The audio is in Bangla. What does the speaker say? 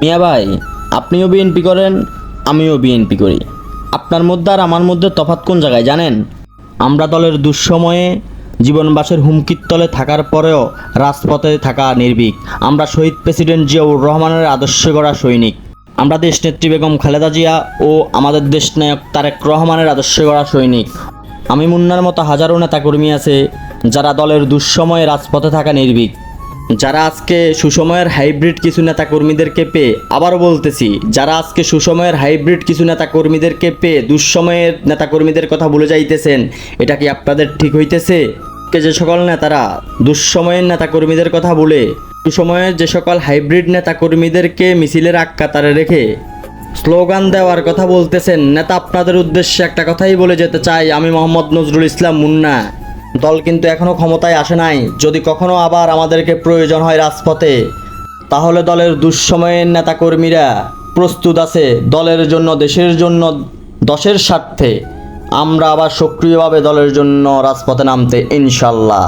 মিয়া ভাই, আপনিও বিএনপি করেন, আমিও বিএনপি করি। আপনার মধ্যে আর আমার মধ্যে তফাৎ কোন জায়গায় জানেন? আমরা দলের দুঃসময়ে জীবনবাসের হুমকির তলে থাকার পরেও রাজপথে থাকা নির্ভীক। আমরা শহীদ প্রেসিডেন্ট জিয়াউর রহমানের আদর্শে গড়া সৈনিক। আমরা দেশনেত্রী বেগম খালেদা জিয়া ও আমাদের দেশনায়ক তারেক রহমানের আদর্শে গড়া সৈনিক। আমি মুন্নার মতো হাজারো নেতাকর্মী আছে যারা দলের দুঃসময়ে রাজপথে থাকা নির্ভীক, যারা আজকে সুসময়ের হাইব্রিড কিছু নেতাকর্মীদেরকে পেয়ে, আবারও বলতেছি, যারা আজকে সুসময়ের হাইব্রিড কিছু নেতাকর্মীদেরকে পেয়ে দুঃসময়ের নেতাকর্মীদের কথা ভুলে যাইতেছেন, এটা কি আপনাদের ঠিক হইতেছে? যে সকল নেতারা দুঃসময়ের নেতাকর্মীদের কথা বলে সুসময়ের যে সকল হাইব্রিড নেতাকর্মীদেরকে মিছিলের কাতারে রেখে স্লোগান দেওয়ার কথা বলতেছেন, নেতা আপনাদের উদ্দেশ্যে একটা কথাই বলে যেতে চাই, আমি মোহাম্মদ নজরুল ইসলাম মুন্না। দল কিন্তু এখনও ক্ষমতায় আসে নাই। যদি কখনো আবার আমাদেরকে প্রয়োজন হয় রাজপথে, তাহলে দলের দুঃসময়ের নেতাকর্মীরা প্রস্তুত আছে দলের জন্য, দেশের জন্য, দশের স্বার্থে আমরা আবার সক্রিয়ভাবে দলের জন্য রাজপথে নামতে, ইনশাল্লাহ।